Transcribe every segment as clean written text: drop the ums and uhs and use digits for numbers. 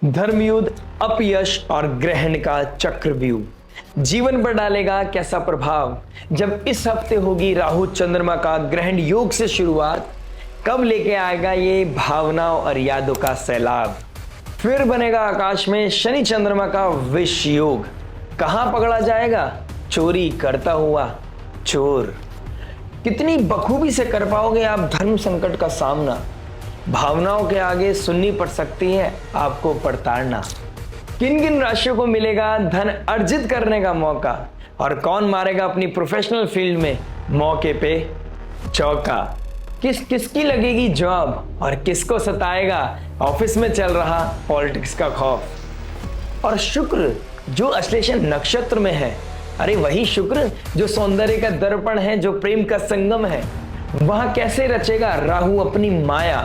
धर्मयुद्ध, अपयश और ग्रहण का चक्रव्यूह जीवन पर डालेगा कैसा प्रभाव। जब इस हफ्ते होगी राहु चंद्रमा का ग्रहण योग से शुरुआत, कब लेके आएगा ये भावनाओं और यादों का सैलाब। फिर बनेगा आकाश में शनि चंद्रमा का विष योग, कहां पकड़ा जाएगा चोरी करता हुआ चोर। कितनी बखूबी से कर पाओगे आप धर्म संकट का सामना। भावनाओं के आगे सुननी पड़ सकती है आपको प्रताड़ना। किन किन राशियों को मिलेगा धन अर्जित करने का मौका, और कौन मारेगा अपनी प्रोफेशनल फील्ड में मौके पे चौका। किसकी लगेगी जॉब और किसको सताएगा ऑफिस में चल रहा पॉलिटिक्स का खौफ। और शुक्र जो अश्लेषण नक्षत्र में है, अरे वही शुक्र जो सौंदर्य का दर्पण है, जो प्रेम का संगम है, वहां कैसे रचेगा राहु अपनी माया।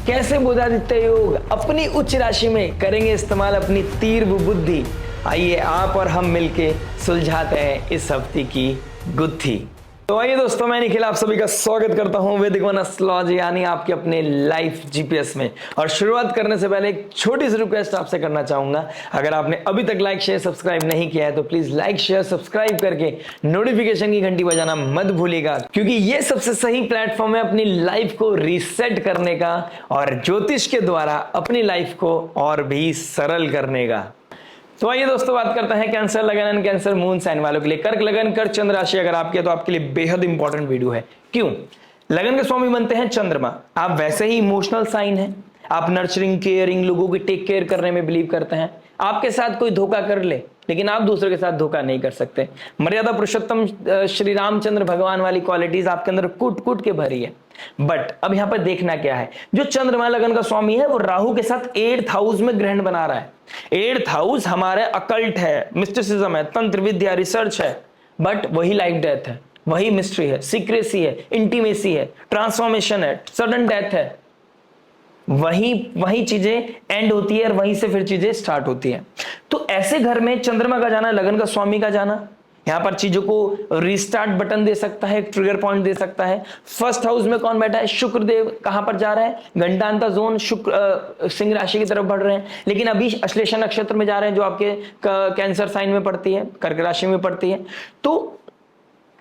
कैसे बुधादित्य योग अपनी उच्च राशि में करेंगे इस्तेमाल अपनी तीव्र बुद्धि। आइए आप और हम मिलके सुलझाते हैं इस हफ्ते की गुत्थी। तो आइए दोस्तों, मैं निखिल आप सभी का स्वागत करता हूं वैदिक वन एस्ट्रोलॉजी यानी आपके अपने लाइफ जीपीएस में। और शुरुआत करने से पहले एक छोटी सी रिक्वेस्ट आपसे करना चाहूंगा, अगर आपने अभी तक लाइक शेयर सब्सक्राइब नहीं किया है तो प्लीज लाइक शेयर सब्सक्राइब करके नोटिफिकेशन की घंटी बजाना मत भूलिएगा, क्योंकि ये सबसे सही प्लेटफॉर्म है अपनी लाइफ को रीसेट करने का और ज्योतिष के द्वारा अपनी लाइफ को और भी सरल करने का। तो आइए दोस्तों, बात करते हैं कैंसर लगन एंड कैंसर मून साइन वालों के लिए। कर्क लगन कर्क चंद्र राशि अगर आपकी है तो आपके लिए बेहद इंपॉर्टेंट वीडियो है। क्यों? लगन के स्वामी बनते हैं चंद्रमा। आप वैसे ही इमोशनल साइन हैं, आप नर्चरिंग केयरिंग लोगों की टेक केयर करने में बिलीव करते हैं। आपके साथ कोई धोखा कर ले लेकिन आप दूसरे के साथ धोखा नहीं कर सकते। मर्यादा पुरुषोत्तम श्री रामचंद्र भगवान वाली क्वालिटीज आपके अंदर कूट कूट के भरी है। बट अब यहां पर देखना क्या है, जो चंद्रमा लगन का स्वामी है वो राहु के साथ 8th हाउस में ग्रहण बना रहा है। 8th हाउस हमारे अकल्ट है, मिस्टिसिज्म है, तंत्र विद्या, रिसर्च है। बट वही लाइफ डेथ है, वही मिस्ट्री है, सीक्रेसी है, इंटीमेसी है, ट्रांसफॉर्मेशन है, सडन डेथ है। वही चीजें एंड होती है और वहीं से फिर चीजें स्टार्ट होती है। तो ऐसे घर में चंद्रमा का जाना, लगन का स्वामी का जाना, यहां पर चीजों को रिस्टार्ट बटन दे सकता है, एक ट्रिगर पॉइंट दे सकता है। फर्स्ट हाउस में कौन बैठा है? शुक्रदेव। कहां पर जा रहा है? घंटांता जोन, शुक्र सिंह राशि की तरफ बढ़ रहे हैं, लेकिन अभी अश्लेषा नक्षत्र में जा रहे हैं जो आपके कैंसर साइन में पड़ती है, कर्क राशि में पड़ती है। तो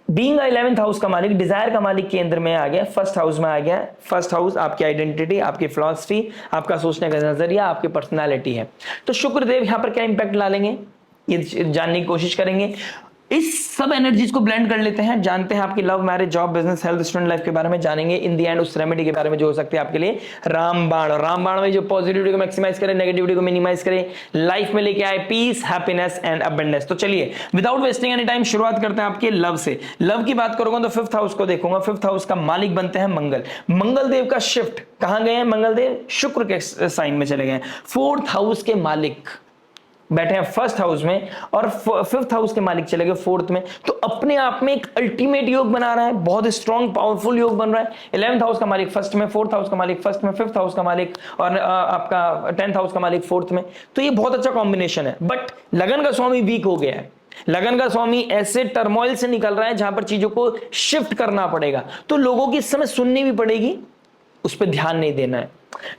बीइंग 11th हाउस का मालिक, डिजायर का मालिक केंद्र में आ गया, फर्स्ट हाउस में आ गया। फर्स्ट हाउस आपकी आइडेंटिटी, आपकी फिलॉसफी, आपका सोचने का नजरिया, आपकी पर्सनालिटी है। तो शुक्रदेव यहां पर क्या इंपैक्ट डालेंगे ये जानने की कोशिश करेंगे। इस सब एनर्जीज को ब्लेंड कर लेते हैं, जानते हैं आपकी love, marriage, job, business, health, student life के बारे में जानेंगे। इन दी एंड उस रेमेडी के बारे में जो हो सकती है आपके लिए रामबाण। और रामबाण में जो पॉजिटिविटी को मैक्सिमाइज करे, नेगेटिविटी को मिनिमाइज करे, लाइफ में लेके आए पीस, हैप्पीनेस एंड अबंडेंस। तो चलिए विदाउट वेस्टिंग एनी टाइम शुरुआत करते हैं आपके लव से। लव की बात करूंगा तो 5th हाउस को देखूंगा। 5th हाउस का मालिक बनते हैं मंगल। मंगल देव का शिफ्ट कहां गए हैं? मंगल देव शुक्र के साइन में चले गए। 4th हाउस के मालिक बैठे हैं 1st हाउस में और 5th हाउस के मालिक चले गए 4th में। तो अपने आप में एक अल्टीमेट योग बना रहा है, बहुत स्ट्रॉन्ग पावरफुल योग बन रहा है। 11th हाउस का मालिक 1st में, 4th हाउस का मालिक 1st में, 5th हाउस का मालिक और आपका 10th हाउस का मालिक 4th में। तो ये बहुत अच्छा कॉम्बिनेशन है। बट लगन का स्वामी वीक हो गया है। लगन का स्वामी ऐसे टर्मोइल से निकल रहा है जहां पर चीजों को शिफ्ट करना पड़ेगा। तो लोगों की इस समय सुननी भी पड़ेगी, उस पर ध्यान नहीं देना है।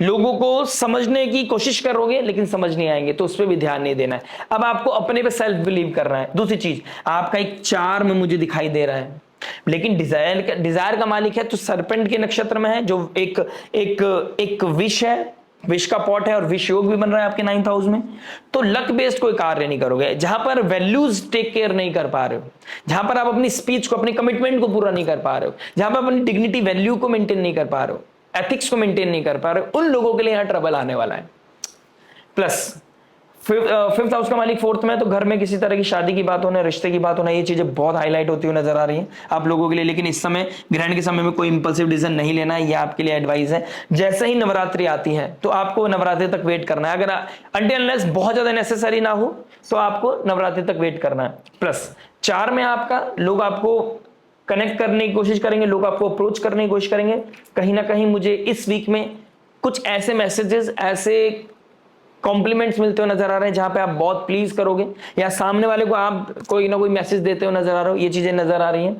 लोगों को समझने की कोशिश करोगे लेकिन समझ नहीं आएंगे तो उस पर भी ध्यान नहीं देना है। अब आपको अपने पे सेल्फ बिलीव करना है। दूसरी चीज, आपका एक चार्म मुझे दिखाई दे रहा है, लेकिन डिजायर का मालिक है तो सरपेंट के नक्षत्र में है, जो एक विष है, विष का पॉट है और विष योग भी बन रहा है आपके 9th हाउस में। तो लक बेस्ड कोई कार्य नहीं करोगे, जहां पर वैल्यूज टेक केयर नहीं कर पा रहे हो, जहां पर आप अपनी स्पीच को, अपनी कमिटमेंट को पूरा नहीं कर पा रहे हो, जहां पर अपनी डिग्निटी वैल्यू को मेंटेन नहीं कर पा रहे हो, एथिक्स को मेंटेन नहीं कर पा रहे, उन लोगों के लिए यहां ट्रबल आने वाला है। प्लस 5th हाउस का मालिक 4th में, तो घर में किसी तरह की शादी की बात होना, रिश्ते की बात होना, ये चीजें बहुत हाईलाइट होती हुई नजर आ रही हैं आप लोगों के लिए। लेकिन इस समय ग्रहण के समय में कोई इंपल्सिव डिसीजन नहीं लेना है, ये आपके लिए एडवाइस है। जैसे ही नवरात्रि आती है तो आपको नवरात्रि तक वेट करना है। अगर अनटिल अनलेस बहुत ज्यादा नेसेसरी ना हो तो आपको नवरात्रि तक वेट करना है। प्लस 4 में आपका, लोग आपको कनेक्ट करने की कोशिश करेंगे, लोग आपको अप्रोच करने की कोशिश करेंगे। कहीं ना कहीं मुझे इस वीक में कुछ ऐसे मैसेजेस, ऐसे कॉम्प्लीमेंट्स मिलते हुए नजर आ रहे हैं जहां पे आप बहुत प्लीज करोगे, या सामने वाले को आप कोई ना कोई मैसेज देते हुए नजर आ रहे हो। ये चीजें नजर आ रही हैं।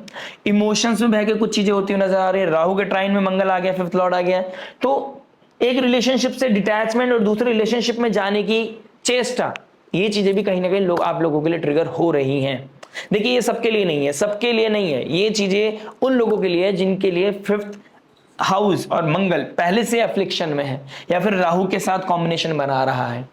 इमोशंस में बह के कुछ चीजें होती हुई नजर आ रही है। राहु के ट्राइन में मंगल आ गया, 5th लॉर्ड आ गया। तो एक रिलेशनशिप से डिटैचमेंट और दूसरे रिलेशनशिप में जाने की चेष्टा, ये चीजें भी कहीं ना कहीं आप लोगों के लिए ट्रिगर हो रही हैं। देखिए ये सबके लिए नहीं है, सबके लिए नहीं है, ये चीजें उन लोगों के लिए है जिनके लिए 5th हाउस और मंगल पहले से एफ्लिक्शन में है या फिर राहु के साथ कॉम्बिनेशन बना रहा है,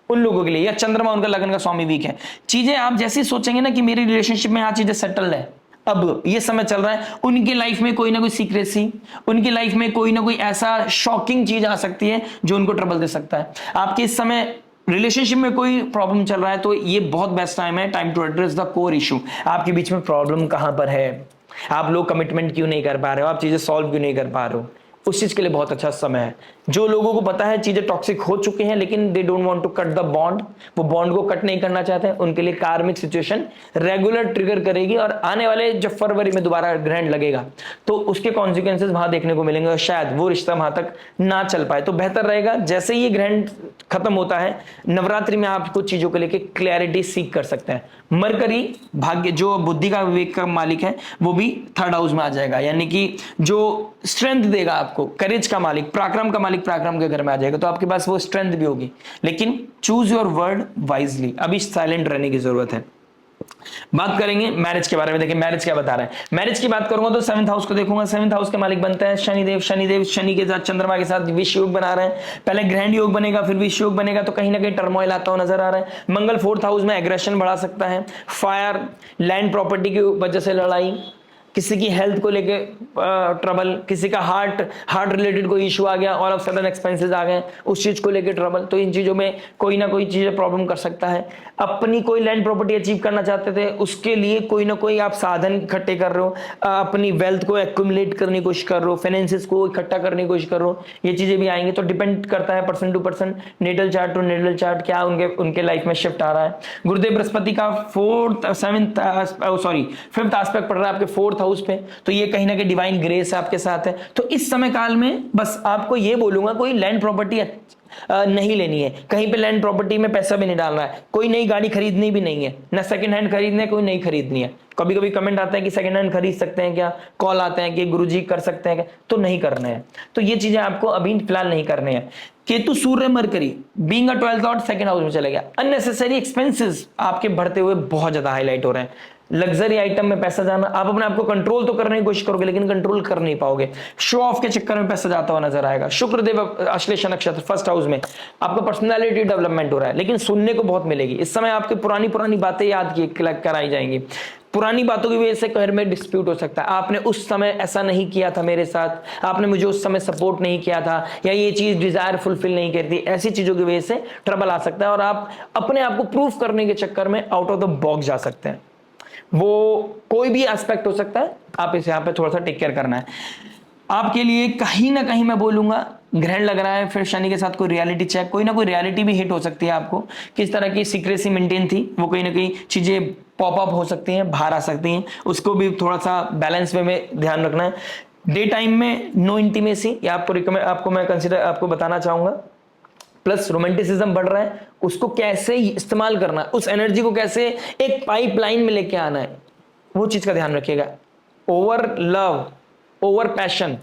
उन लोगों के लिए, या चंद्रमा उनका लगन का स्वामी वीक है। चीजें आप जैसे सोचेंगे ना कि मेरी रिलेशनशिप में चीजें सेटल है, अब ये समय चल रहा है, उनकी लाइफ में कोई ना कोई सीक्रेसी, उनकी लाइफ में कोई ना कोई ऐसा शॉकिंग चीज आ सकती है जो उनको ट्रबल दे सकता है। आपके इस समय रिलेशनशिप में कोई प्रॉब्लम चल रहा है तो ये बहुत बेस्ट टाइम है, time to address the core issue. आपके बीच में प्रॉब्लम कहां पर है, आप लोग कमिटमेंट क्यों नहीं कर पा रहे हो, आप चीजें सॉल्व क्यों नहीं कर पा रहे हो, उस चीज के लिए बहुत अच्छा समय है। जो लोगों को पता है चीजें टॉक्सिक हो चुकी हैं लेकिन they don't want to cut the bond, वो बॉन्ड को कट नहीं करना चाहते हैं, उनके लिए कार्मिक सिचुएशन रेगुलर ट्रिगर करेगी और आने वाले जब फरवरी में दोबारा ग्रहण लगेगा तो उसके कॉन्सिक्वेंसेज वहां देखने को मिलेंगे और शायद वो रिश्ता वहां तक ना चल पाए। तो बेहतर रहेगा जैसे ही ये ग्रहण खत्म होता है नवरात्रि में आप कुछ चीजों को लेकर क्लैरिटी सीख कर सकते हैं। मरकरी भाग्य जो बुद्धि का विवेक का मालिक है वो भी 3rd हाउस में आ जाएगा, यानी कि जो स्ट्रेंथ देगा आपको, करेज का मालिक, पराक्रम का मालिक पराक्रम के घर में आ जाएगा, तो आपके पास वो स्ट्रेंथ भी होगी। लेकिन चूज योर वर्ड वाइजली, अभी साइलेंट रहने की जरूरत है। बात करेंगे मैरिज के बारे में। देखिए मैरिज क्या बता रहा है, मैरिज की बात करूंगा तो 7th हाउस को देखूंगा। 7th हाउस के मालिक बनता है शनिदेव। शनिदेव शनि के साथ चंद्रमा के साथ विष योग बना रहे हैं, पहले ग्रहण योग बनेगा फिर विष योग बनेगा, तो कहीं ना कहीं टर्मोइल आता हुआ नजर आ रहा है। मंगल 4th हाउस में एग्रेशन बढ़ा सकता है, फायर, लैंड प्रॉपर्टी की वजह से लड़ाई, किसी की हेल्थ को लेके ट्रबल, किसी का हार्ट रिलेटेड कोई इशू आ गया और अब सडन एक्सपेंसेस आ गए उस चीज को लेके ट्रबल, तो इन चीजों में कोई ना कोई चीज प्रॉब्लम कर सकता है। अपनी कोई लैंड प्रॉपर्टी अचीव करना चाहते थे उसके लिए कोई ना कोई आप साधन इकट्ठे कर रहे हो, अपनी वेल्थ को एक्यूमुलेट करने की कोशिश कर रहे हो, फाइनेंसेस को इकट्ठा करने की कोशिश कर रहे हो, ये चीजें भी आएंगी। तो डिपेंड करता है person to person, natal chart to natal chart, क्या उनके लाइफ में शिफ्ट आ रहा है। गुरुदेव बृहस्पति का 5th एस्पेक्ट पड़ रहा है आपके 4th हाउस पे, तो ये कहीं ना कहीं डिवाइन ग्रेस आपके साथ है। तो इस समय काल में बस आपको ये बोलूंगा कोई लैंड प्रॉपर्टी नहीं लेनी है, कहीं पे लैंड प्रॉपर्टी में पैसा भी नहीं डालना है, कोई नई गाड़ी खरीदनी भी नहीं है, ना सेकंड हैंड खरीदनी है, कोई नहीं खरीदनी है। कभी कभी कमेंट आता है कि सेकंड हैंड खरीद सकते हैं क्या, कॉल आते हैं कि गुरुजी कर सकते हैं क्या, तो नहीं करने हैं। तो ये चीजें आपको अभी फिलहाल नहीं करने हैं। केतु सूर्य mercury being a 12th lord 2nd house में चले गया, अननेसेसरी एक्सपेंसेस आपके बढ़ते हुए बहुत ज्यादा हाईलाइट हो रहे हैं। लग्जरी आइटम में पैसा जाना, आप अपने आप को कंट्रोल तो करने की कोशिश करोगे लेकिन कंट्रोल कर नहीं पाओगे, शो ऑफ के चक्कर में पैसा जाता हुआ नजर आएगा। शुक्रदेव अश्लेषा नक्षत्र 1st हाउस में, आपका पर्सनालिटी डेवलपमेंट हो रहा है लेकिन सुनने को बहुत मिलेगी। इस समय आपकी पुरानी बातें याद कराई जाएंगी, पुरानी बातों की वजह से घर में डिस्प्यूट हो सकता है, आपने उस समय ऐसा नहीं किया था मेरे साथ, आपने मुझे उस समय सपोर्ट नहीं किया था, या ये चीज डिजायर फुलफिल नहीं करती, ऐसी चीजों की वजह से ट्रबल आ सकता है और आप अपने आप को प्रूफ करने के चक्कर में आउट ऑफ द बॉक्स जा सकते हैं। वो कोई भी एस्पेक्ट हो सकता है, आप इसे यहाँ पे थोड़ा सा टेक केयर करना है। आपके लिए कहीं ना कहीं मैं बोलूंगा ग्रहण लग रहा है, फिर शनि के साथ कोई रियलिटी चेक, कोई ना कोई रियलिटी भी हिट हो सकती है। आपको किस तरह की सीक्रेसी मेंटेन थी वो कहीं ना कहीं चीजें पॉप अप हो सकती हैं, बाहर आ सकती हैं, उसको भी थोड़ा सा बैलेंस वे में ध्यान रखना है। डे टाइम में नो इंटीमेसी, ये आपको मैं बताना चाहूंगा। प्लस रोमांटिसिज्म बढ़ रहा है, उसको कैसे इस्तेमाल करना है, उस एनर्जी को कैसे एक पाइपलाइन में लेके आना है, वो चीज का ध्यान रखिएगा। ओवर लव, ओवर पैशन,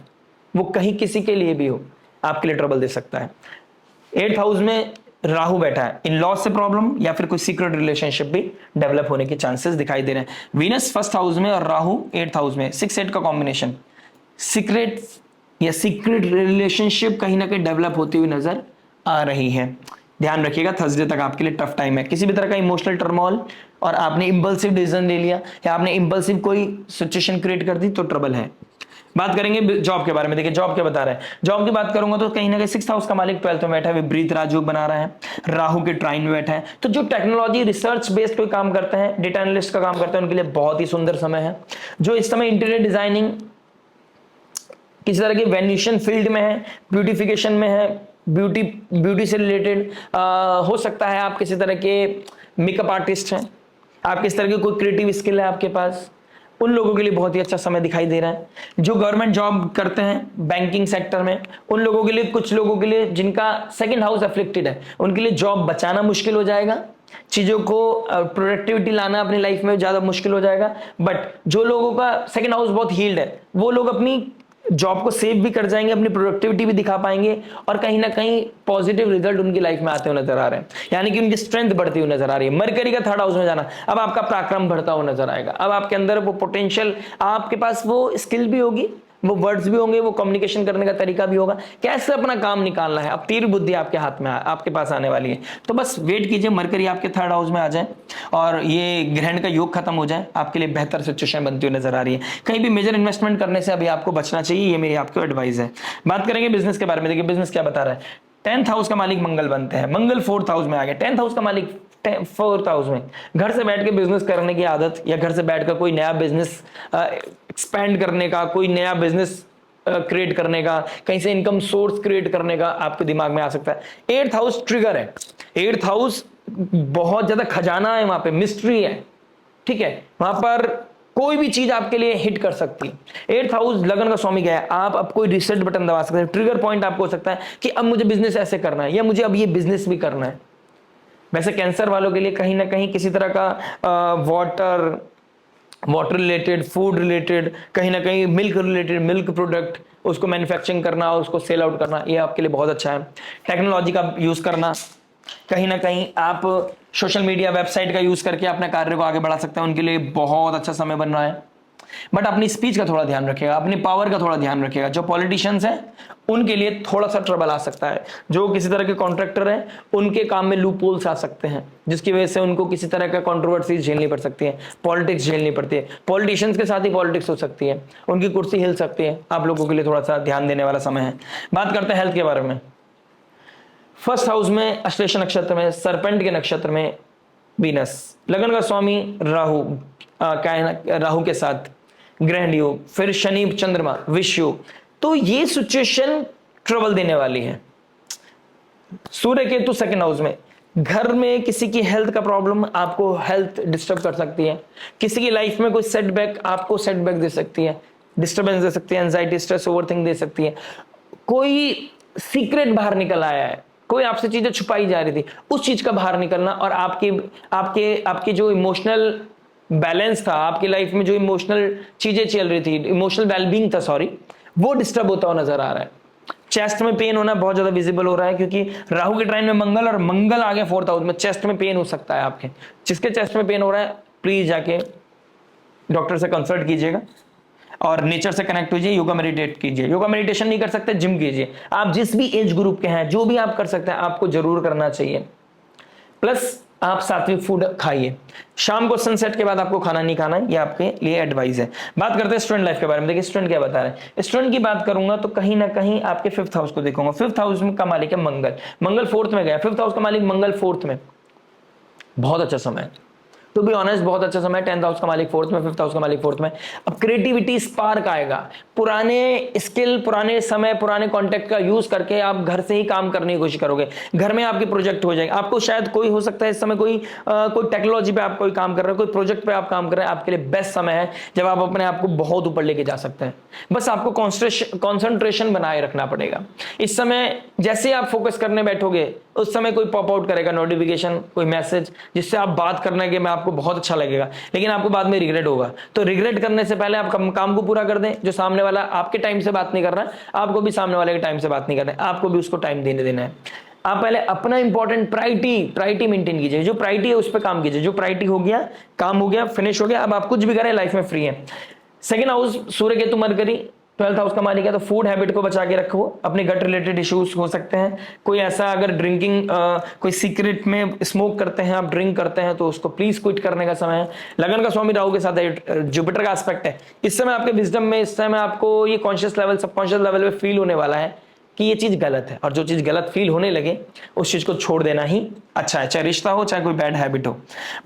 वो कहीं किसी के लिए भी हो आपके लिए ट्रबल दे सकता है। 8th हाउस में राहु बैठा है, इन लॉस से प्रॉब्लम या फिर कोई सीक्रेट रिलेशनशिप भी डेवलप होने के चांसेस दिखाई दे रहे हैं। वीनस 1st हाउस में और राहु 8th हाउस में, 6-8 का कॉम्बिनेशन, सीक्रेट रिलेशनशिप कहीं ना कहीं डेवलप होती हुई नजर आ रही है। ध्यान रखिएगा थर्सडे तक आपके लिए टफ टाइम है। किसी भी तरह का इमोशनल टर्मोल और आपने इंपल्सिव डिसीजन ले लिया या आपने इंपल्सिव कोई सिचुएशन क्रिएट कर दी तो ट्रबल है। बात करेंगे जॉब के बारे में। देखिए जॉब क्या बता रहा है, जॉब की बात करूंगा तो कहीं ना कहीं 6th हाउस का मालिक 12th में बैठा है, विपरीत राजयोग बना रहा है, राहु के ट्राइन में बैठा है। तो जो टेक्नोलॉजी रिसर्च बेस्ड कोई काम करते हैं, डेटा एनालिस्ट का काम करते हैं, उनके लिए बहुत ही सुंदर समय है। जो इस समय इंटीरियर डिजाइनिंग किसी तरह की वेन्यूशन फील्ड में है, ब्यूटिफिकेशन में है, ब्यूटी से रिलेटेड हो सकता है, आप किसी तरह के मेकअप आर्टिस्ट हैं, आप किस तरह की कोई क्रिएटिव स्किल है आपके पास, उन लोगों के लिए बहुत ही अच्छा समय दिखाई दे रहा है। जो गवर्नमेंट जॉब करते हैं बैंकिंग सेक्टर में, उन लोगों के लिए, कुछ लोगों के लिए जिनका 2nd हाउस अफ्लिक्टेड है, उनके लिए जॉब बचाना मुश्किल हो जाएगा, चीजों को प्रोडक्टिविटी लाना अपनी लाइफ में ज्यादा मुश्किल हो जाएगा। बट जो लोगों का 2nd हाउस बहुत हील्ड है, वो लोग अपनी जॉब को सेव भी कर जाएंगे, अपनी प्रोडक्टिविटी भी दिखा पाएंगे और कहीं ना कहीं पॉजिटिव रिजल्ट उनकी लाइफ में आते हुए नजर आ रहे हैं, यानी कि उनकी स्ट्रेंथ बढ़ती हुई नजर आ रही है। मरकरी का थर्ड हाउस में जाना, अब आपका पराक्रम बढ़ता हुआ नजर आएगा, अब आपके अंदर वो पोटेंशियल, आपके पास वो स्किल भी होगी, वो वर्ड्स भी होंगे, वो कम्युनिकेशन करने का तरीका भी होगा, कैसे अपना काम निकालना है। अब तीर बुद्धि आपके हाथ में आपके पास आने वाली है। तो बस वेट कीजिए, मरकरी आपके थर्ड हाउस में आ जाए और ये ग्रहण का योग खत्म हो जाए, आपके लिए बेहतर सिचुएशन बनती हुई नजर आ रही है। कहीं भी मेजर इन्वेस्टमेंट करने से अभी आपको बचना चाहिए, ये मेरी आपको एडवाइस है। बात करेंगे बिजनेस के बारे में। देखिए बिजनेस क्या बता रहा है, 10th हाउस का मालिक मंगल बनते हैं, मंगल 4th हाउस में आ गए। 10th हाउस का मालिक 4th हाउस में, घर से बैठ के बिजनेस करने की आदत या घर से बैठकर कोई नया बिजनेस एक्सपैंड करने का, कोई नया बिजनेस क्रिएट करने का, कहीं से इनकम सोर्स क्रिएट करने का आपके दिमाग में आ सकता है। 8th हाउस ट्रिगर है, 8th हाउस बहुत ज्यादा खजाना है, वहां पे मिस्ट्री है, ठीक है, वहां पर कोई भी चीज आपके लिए हिट कर सकती है। 8th हाउस लगन का स्वामी क्या है, आप अब कोई रिसेट बटन दबा सकते हैं, ट्रिगर पॉइंट आपको हो सकता है कि अब मुझे बिजनेस ऐसे करना है या मुझे अब ये बिजनेस भी करना है। वैसे कैंसर वालों के लिए कहीं ना कहीं किसी तरह का वाटर रिलेटेड, फूड रिलेटेड, कहीं ना कहीं मिल्क रिलेटेड, मिल्क प्रोडक्ट उसको मैन्युफैक्चरिंग करना और उसको सेल आउट करना, ये आपके लिए बहुत अच्छा है। टेक्नोलॉजी का यूज करना, कहीं ना कहीं आप सोशल मीडिया वेबसाइट का यूज करके अपने कार्य को आगे बढ़ा सकते हैं, उनके लिए बहुत अच्छा समय बन रहा है। बट अपनी स्पीच का थोड़ा ध्यान रखिएगा, अपनी पावर का थोड़ा ध्यान रखिएगा। जो पॉलिटिशियंस हैं उनके लिए थोड़ा सा ट्रबल आ सकता है, जो किसी तरह के कॉन्ट्रैक्टर हैं उनके काम में लूप होल्स आ सकते हैं, जिसकी वजह से उनको किसी तरह का कंट्रोवर्सी झेलनी पड़ सकती है, पॉलिटिक्स झेलनी पड़ती है। पॉलिटिशियंस के साथ ही पॉलिटिक्स हो सकती है, उनकी कुर्सी हिल सकती है। आप लोगों के लिए थोड़ा सा ध्यान देने वाला समय है। बात करते हैं हेल्थ के बारे में। 1st हाउस में अश्लेषा नक्षत्र में, सरपेंट के नक्षत्र में वीनस, लगन का स्वामी राहु, राहु के साथ ग्रहण योग, फिर शनि चंद्रमा विष योग। तो ये सिचुएशन ट्रबल देने वाली है। सूर्य केतु 2nd हाउस में, घर में किसी की हेल्थ का प्रॉब्लम आपको हेल्थ डिस्टर्ब कर सकती है, किसी की लाइफ में कोई सेटबैक आपको सेटबैक दे सकती है, डिस्टर्बेंस दे सकती है, एंजाइटी, स्ट्रेस, ओवरथिंक दे सकती है। कोई सीक्रेट बाहर निकल आया है, कोई आपसे चीजें छुपाई जा रही थी, उस चीज का बाहर निकलना और आपके जो इमोशनल बैलेंस था, आपकी लाइफ में जो इमोशनल चीजें चल रही थी, इमोशनल वेलबींग था, सॉरी, वो डिस्टर्ब होता हुआ नजर आ रहा है। चेस्ट में पेन होना बहुत ज्यादा विजिबल हो रहा है, क्योंकि राहु के ट्राइन में मंगल और मंगल आगे 4th हाउस में, चेस्ट में पेन हो सकता है आपके। जिसके चेस्ट में पेन हो रहा है प्लीज जाके डॉक्टर से कंसल्ट कीजिएगा और नेचर से कनेक्ट कीजिए, योगा मेडिटेट कीजिए। योगा मेडिटेशन नहीं कर सकते, जिम कीजिए। आप जिस भी एज ग्रुप के हैं, जो भी आप कर सकते हैं आपको जरूर करना चाहिए। प्लस आप सात्विक फूड खाइए। शाम को सनसेट के बाद आपको खाना नहीं खाना है, ये आपके लिए एडवाइस है। बात करते हैं स्टूडेंट लाइफ के बारे में। देखिए स्टूडेंट क्या बता रहे हैं। स्टूडेंट की बात करूंगा तो कहीं ना कहीं आपके 5th हाउस को देखूंगा। 5th हाउस में का मालिक है मंगल, मंगल 4th में गया। 5th हाउस का मालिक मंगल 4th में, बहुत अच्छा समय है, टू बी ऑनेस्ट बहुत अच्छा समय। 10th हाउस का मालिक 4th में, 5th हाउस का मालिक 4th में। अब क्रिएटिविटी स्पार्क आएगा, पुराने स्किल, पुराने समय, पुराने कॉन्टेक्ट का यूज करके आप घर से ही काम करने की कोशिश करोगे। घर में आपके प्रोजेक्ट हो जाएंगे। आपको शायद कोई हो सकता है इस समय कोई टेक्नोलॉजी पे आप कोई काम कर रहे हो, कोई प्रोजेक्ट पे आप काम कर रहे हैं, आपके लिए बेस्ट समय है जब आप अपने आप को बहुत ऊपर लेके जा सकते हैं। बस आपको कॉन्सेंट्रेशन बनाए रखना पड़ेगा। इस समय जैसे आप फोकस करने बैठोगे उस समय कोई पॉप आउट करेगा नोटिफिकेशन, कोई मैसेज, जिससे आप बात करने के में आपको बहुत अच्छा लगेगा, लेकिन आपको बाद में रिग्रेट होगा। तो रिग्रेट करने से पहले आप काम को पूरा कर दें। जो सामने वाला आपके टाइम से बात नहीं कर रहा है, आपको भी सामने वाले के टाइम से बात नहीं करना है, आपको भी उसको टाइम देने देना है। आप पहले अपना इंपॉर्टेंट प्रायोरिटी मेंटेन कीजिए। जो प्रायोरिटी है उस पर काम कीजिए। जो प्रायोरिटी हो गया, काम हो गया, फिनिश हो गया, अब आप कुछ भी करें लाइफ में फ्री है। 2nd हाउस सूर्य केतु मरकरी 12th हाउस का मालिक है, तो फूड हैबिट को बचा के रखो। अपने गट रिलेटेड इश्यूज हो सकते हैं। कोई ऐसा अगर ड्रिंकिंग, कोई सीक्रेट में स्मोक करते हैं, आप ड्रिंक करते हैं, तो उसको प्लीज क्विट करने का समय है। लगन का स्वामी राहु के साथ है, जुपिटर का एस्पेक्ट है। इस समय आपके विजडम में, इस समय आपको ये कॉन्शियस लेवल, सबकॉन्शियस लेवल पे फील होने वाला है कि ये चीज गलत है, और जो चीज गलत फील होने लगे उस चीज को छोड़ देना ही अच्छा है, चाहे रिश्ता हो चाहे कोई बैड हैबिट हो।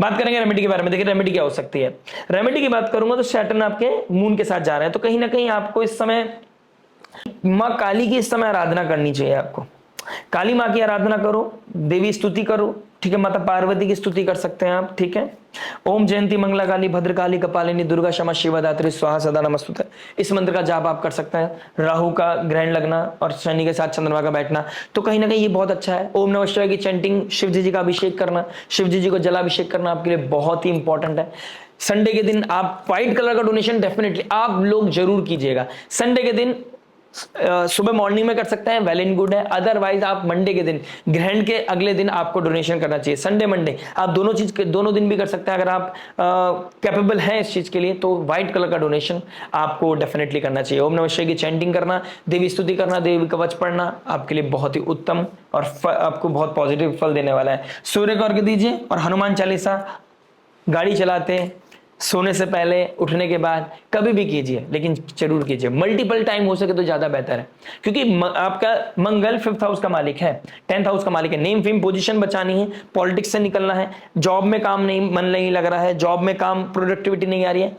बात करेंगे रेमेडी के बारे में। देखिए रेमेडी क्या हो सकती है। रेमेडी की बात करूंगा तो सैटर्न आपके मून के साथ जा रहे हैं, तो कहीं ना कहीं आपको इस समय मां काली की इस समय आराधना करनी चाहिए। आपको काली मां की आराधना करो, देवी स्तुति करो, ठीक है, माता पार्वती की स्तुति कर सकते हैं आप। ठीक है, ओम जयंती मंगला काली भद्रकाली कपालिनी दुर्गा क्षमा शिवा दात्री स्वाहा सदा नमस्तुते, इस मंत्र का जाप आप कर सकते हैं। राहु का ग्रहण लगना और शनि के साथ चंद्रमा का बैठना, तो कहीं ना कहीं ये बहुत अच्छा है। ओम नमः शिवाय की चैंटिंग, शिव जी का अभिषेक करना, शिव जी को जलाभिषेक करना आपके लिए बहुत ही इंपॉर्टेंट है। संडे के दिन आप व्हाइट कलर का डोनेशन डेफिनेटली आप लोग जरूर कीजिएगा। संडे के दिन सुबह मॉर्निंग में कर सकते हैं, वेल एंड गुड है। अदरवाइज आप मंडे के दिन, ग्रहण के अगले दिन आपको डोनेशन करना चाहिए। संडे मंडे आप दोनों दिन भी कर सकते हैं। अगर आप कैपेबल हैं इस चीज के लिए तो व्हाइट कलर का डोनेशन आपको डेफिनेटली करना चाहिए। ओम नमः शिवाय की चैंटिंग करना, देवी स्तुति करना, देवी कवच पढ़ना आपके लिए बहुत ही उत्तम और आपको बहुत पॉजिटिव फल देने वाला है। सूर्य को अर्घ्य दीजिए और हनुमान चालीसा गाड़ी चलाते, सोने से पहले, उठने के बाद कभी भी कीजिए, लेकिन जरूर कीजिए। मल्टीपल टाइम हो सके तो ज्यादा बेहतर है, क्योंकि आपका मंगल 5th हाउस का मालिक है, 10th हाउस का मालिक है। नेम फेम पोजीशन बचानी है, पॉलिटिक्स से निकलना है, जॉब में काम नहीं, मन नहीं लग रहा है, जॉब में काम प्रोडक्टिविटी नहीं आ रही है,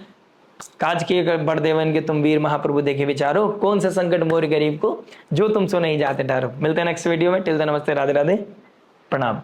काज किए बड़देवन के तुम वीर महाप्रभु देखे विचारो, कौन सा संकट मोर गरीब को, जो तुम सो नहीं जाते डरो। मिलते हैं नेक्स्ट वीडियो में। टिल देन नमस्ते, राधे राधे, प्रणाम।